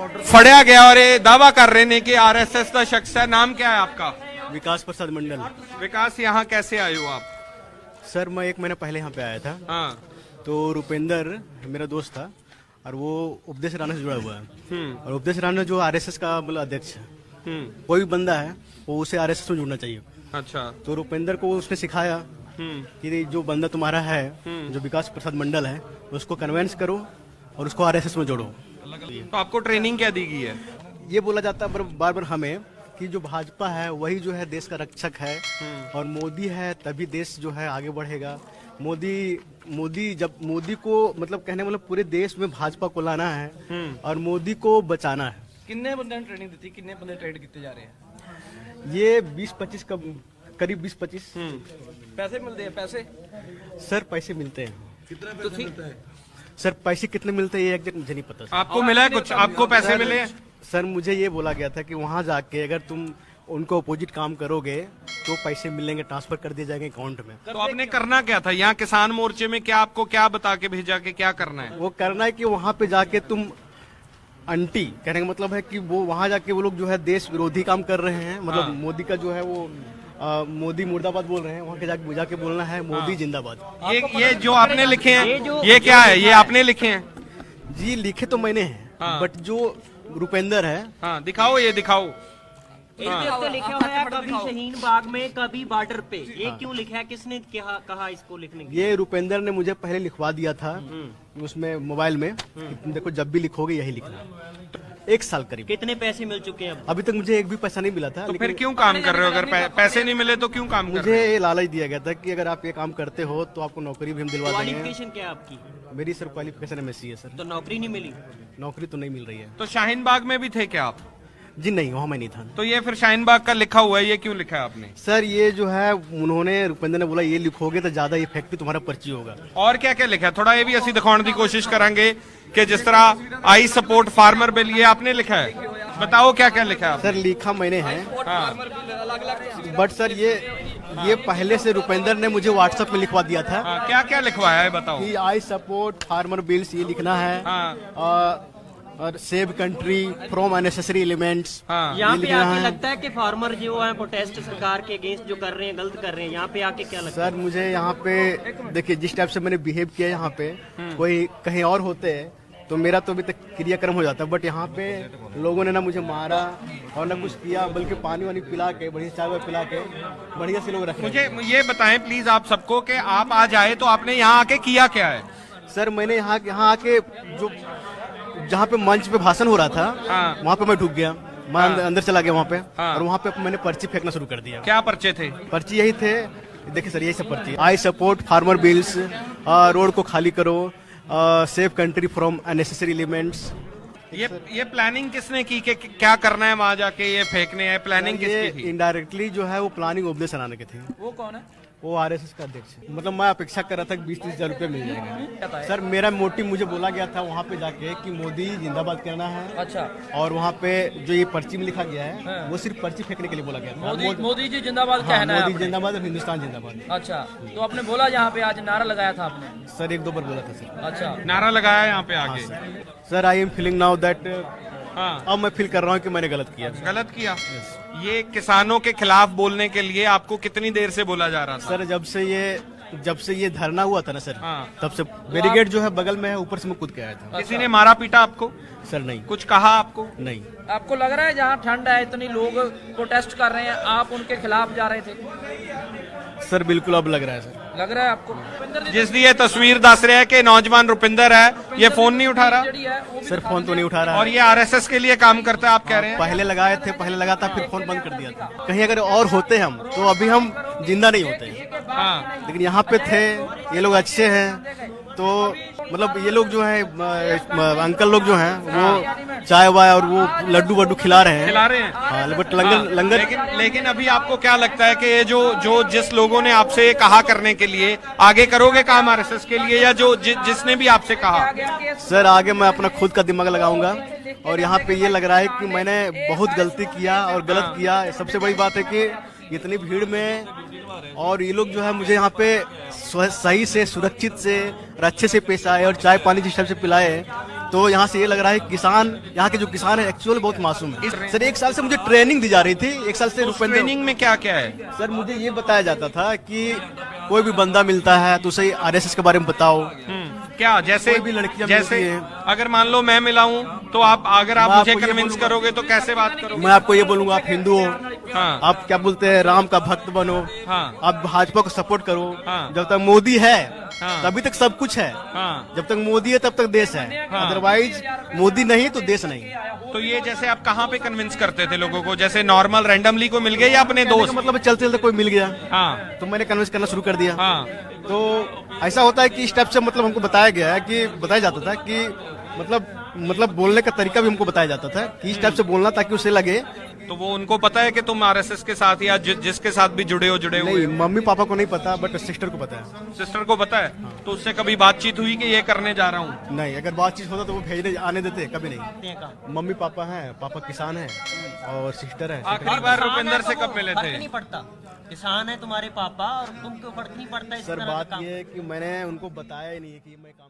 फड़िया गया और ये दावा कर रहे ने कि आरएसएस का शख्स है। नाम क्या है आपका? विकास प्रसाद मंडल। विकास, यहाँ कैसे आए हो आप? सर मैं 1 महीना पहले यहाँ पे आया था। हाँ। तो रुपेंद्र मेरा दोस्त था और वो उपदेश राणा से जुड़ा हुआ है। और उपदेश राणा जो आरएसएस का मतलब अध्यक्ष है, कोई भी बंदा है वो उसे आरएसएस में जुड़ना चाहिए। अच्छा। तो रुपेंद्र को उसने सिखाया कि जो बंदा तुम्हारा है, जो विकास प्रसाद मंडल है, उसको कन्वेंस करो और उसको आरएसएस में जोड़ो। तो आपको ट्रेनिंग क्या दी गई है? ये बोला जाता है बार बार हमें कि जो भाजपा है वही जो है देश का रक्षक है और मोदी है तभी देश जो है आगे बढ़ेगा। मोदी को मतलब कहने मतलब पूरे देश में भाजपा को लाना है और मोदी को बचाना है। कितने बंदे ने ट्रेनिंग दी थी? कितने बंदे ट्रेड किए जा रहे हैं? ये 20-25 का करीब 20-25। पैसे मिलते हैं? पैसे सर पैसे मिलते हैं। कितना पैसे मिलता है? सर पैसे कितने मिलते हैं ये एग्जैक्ट मुझे नहीं पता। आपको मिला है कुछ? आपको पैसे मिले हैं? सर मुझे ये बोला गया था कि वहाँ जाके अगर तुम उनको अपोजिट काम करोगे तो पैसे मिलेंगे, ट्रांसफर कर दिए जाएंगे अकाउंट में। तो आपने करना क्या था यहाँ किसान मोर्चे में? क्या आपको क्या बता के भेजा कि क्या करना है? वो करना है कि वहाँ पे जाके तुम अंटी कहने का मतलब है कि वो वहाँ जाके वो लोग जो है देश विरोधी काम कर रहे हैं। मतलब मोदी का जो है वो मोदी मुर्दाबाद बोल रहे हैं। वहाँ के जाके बोलना है मोदी जिंदाबाद। ये जो आपने लिखे हैं ये क्या है? ये आपने लिखे हैं? जी लिखे तो मैंने हैं बट जो रुपेंद्र है। हाँ दिखाओ, ये दिखाओ। तो लिखा हुआ है कभी शहीन बाग में कभी बॉर्डर पे। ये क्यों लिखा है? किसने कहा इसको लिखने के? ये रुपेंद्र ने मुझे पहले लिखवा दिया था उसमें मोबाइल में कि तुम देखो जब भी लिखोगे यही लिखना। 1 साल करीब। कितने पैसे मिल चुके हैं अभी तक मुझे एक भी पैसा नहीं मिला था। तो फिर क्यों काम कर रहे हो? अगर पैसे नहीं मिले तो क्यों काम कर रहे मुझे ये लालच दिया गया था कि अगर आप ये काम करते हो तो आपको नौकरी भी हम दिलवा देंगे। क्वालिफिकेशन क्या है आपकी? मेरी सर क्वालिफिकेशन एमएससी है सर। तो नौकरी नहीं मिली? नौकरी तो नहीं मिल रही है। तो शाहीन बाग में भी थे क्या आप? जी नहीं, वहाँ मैं नहीं था। तो ये फिर शाहीन बाग का लिखा हुआ है, ये क्यों लिखा है आपने? सर ये जो है उन्होंने रुपेंद्र ने बोला ये लिखोगे तो ज्यादा इफेक्टिव तुम्हारा पर्ची होगा। और क्या क्या लिखा है? थोड़ा ये भी असि दिखाने की कोशिश करांगे कि जिस तरह आई सपोर्ट फार्मर बिल, ये आपने लिखा है। बताओ क्या क्या लिखा है? सर लिखा मैंने है बट सर ये पहले से रुपेंद्र ने मुझे व्हाट्सएप में लिखवा दिया था। क्या क्या लिखवाया है बताओ? कि आई सपोर्ट फार्मर बिल्स ये लिखना है और save country from unnecessary elements. यहाँ पे आके लगता है कि फार्मर जो है प्रोटेस्ट सरकार के अगेंस्ट जो कर रहे हैं गलत कर रहे हैं। यहाँ पे आके क्या लगता है? सर मुझे यहाँ पे देखिए जिस टाइप से मैंने बिहेव किया यहाँ पे कोई कहीं और होते हैं तो मेरा तो अभी तक क्रियाक्रम हो जाता, बट यहाँ पे लोगों ने ना मुझे मारा और ना कुछ किया, बल्कि पानी वानी पिला के बढ़िया चाय पिला के बढ़िया से लोग रखे। मुझे ये बताएं प्लीज आप सबको कि आप आज आए तो आपने यहाँ आके किया क्या है? सर मैंने यहाँ आके जो जहाँ पे मंच पे भाषण हो रहा था वहाँ पे मैं डूब गया। मैं अंदर चला गया वहाँ पे और वहाँ पे मैंने पर्ची फेंकना शुरू कर दिया। क्या पर्चे थे? पर्ची यही थे, देखिए सर यही सब पर्ची। I support farmer bills, road को खाली करो, save country from unnecessary elements. ये प्लानिंग किसने की कि क्या करना है वहाँ जाके ये फेंकने है? प्लानिंग किसकी थी? इनडायरेक्टली जो है वो प्लानिंग उपदेश राणा के थे। वो कौन है? वो आरएसएस का अध्यक्ष है। मतलब मैं अपेक्षा कर रहा था कि 20-30 हजार रुपये मिल जाएगा। सर मेरा मोटिव मुझे बोला गया था वहाँ पे जाके कि मोदी जिंदाबाद करना है। अच्छा। और वहाँ पे जो ये पर्ची में लिखा गया है वो सिर्फ पर्ची फेंकने के लिए बोला गया था। मोदी जी जिंदाबाद कहना है? मोदी जिंदाबाद और हिंदुस्तान जिंदाबाद। अच्छा, तो आपने बोला यहाँ पे आज नारा लगाया था आपने? सर 1-2 बार बोला था सर। अच्छा, नारा लगाया यहाँ पे आके? Sir I am feeling now that अब मैं फील कर रहा हूँ कि मैंने गलत किया। गलत किया? ये किसानों के खिलाफ बोलने के लिए आपको कितनी देर से बोला जा रहा था? सर जब से ये धरना हुआ था ना सर, तब से बैरिकेड जो है बगल में है, ऊपर से मैं कूद के आया था। किसी ने मारा पीटा आपको? सर नहीं। कुछ कहा आपको? नहीं। आपको लग रहा है जहाँ ठंड है इतनी लोग प्रोटेस्ट कर रहे हैं, आप उनके खिलाफ जा रहे थे? सर बिल्कुल अब लग रहा है सर। लग रहा है आपको? जिस ये तस्वीर दस रहे हैं कि नौजवान रुपिंदर है, ये फोन नहीं उठा रहा। सर फोन तो नहीं उठा रहा और ये आरएसएस के लिए काम करता है आप कह रहे हैं? पहले लगाए थे, पहले लगा था, फिर फोन बंद कर दिया था। कहीं अगर और होते हम तो अभी हम जिंदा नहीं होते। लेकिन यहाँ पे थे, ये लोग अच्छे हैं तो मतलब ये लोग जो है अंकल लोग जो हैं वो चाय वाय और वो लड्डू वड्डू खिला रहे हैं। हाँ, बट लंगर लेकिन अभी आपको क्या लगता है कि ये जो जिस लोगों ने आपसे कहा करने के लिए, आगे करोगे काम आरएसएस के लिए, या जो जिसने भी आपसे कहा? सर आगे मैं अपना खुद का दिमाग लगाऊंगा और यहाँ पे ये लग रहा है कि मैंने बहुत गलती किया और गलत किया। सबसे बड़ी बात है कि इतनी भीड़ में और ये लोग जो है मुझे यहाँ पे सही से, सुरक्षित से और अच्छे से पेश आए और चाय पानी जिस टाइप से पिलाए तो यहाँ से ये लग रहा है किसान, यहाँ के जो किसान है एक्चुअली बहुत मासूम है। सर 1 साल से मुझे ट्रेनिंग दी जा रही थी, 1 साल से रुपये। ट्रेनिंग में क्या क्या है? सर मुझे ये बताया जाता था कि कोई भी बंदा मिलता है तो उसे आरएसएस के बारे में बताओ। क्या जैसे कोई भी लड़कियां जैसे मिलती हैं। अगर मान लो मैं मिला हूँ तो आप अगर आप मैं मुझे आपको ये कन्विंस बोलूंगा- करोगे तो कैसे बात करोगे? मैं आपको ये बोलूंगा आप हिंदू हो, हाँ। आप क्या बोलते हैं राम का भक्त बनो, हाँ। आप भाजपा को सपोर्ट करो। हाँ। जब तक मोदी है हाँ। तभी तक सब कुछ है। हाँ। जब तक मोदी है तब तक देश है, हाँ। अदरवाइज मोदी नहीं तो देश नहीं। तो ये जैसे आप कहाँ पे कन्विंस करते थे लोगों को? जैसे नॉर्मल रैंडमली को मिल गए या अपने दोस्त? मतलब चलते चलते कोई मिल गया हाँ तो मैंने कन्विंस करना शुरू कर दिया। हाँ। तो ऐसा होता है कि स्टेप से मतलब हमको बताया गया है कि बताया जाता था कि मतलब बोलने का तरीका भी हमको बताया जाता था कि इस टाइप से बोलना ताकि उसे लगे। तो वो उनको पता है कि तुम आरएसएस के साथ या जिसके साथ भी जुड़े हुए नहीं, मम्मी पापा को नहीं पता बट सिस्टर को पता है। सिस्टर को पता है? तो उससे कभी बातचीत हुई कि ये करने जा रहा हूँ? नहीं, अगर बातचीत होता तो वो भेजने आने देते, कभी नहीं। मम्मी पापा हैं, पापा किसान हैं और सिस्टर है। आखिरी बार रुपिंदर से कब मिले थे? फर्क नहीं पड़ता, किसान है तुम्हारे पापा और तुमको फर्क नहीं पड़ता इस सर तरह का बात काम। ये है कि मैंने उनको बताया ही नहीं कि मैं काम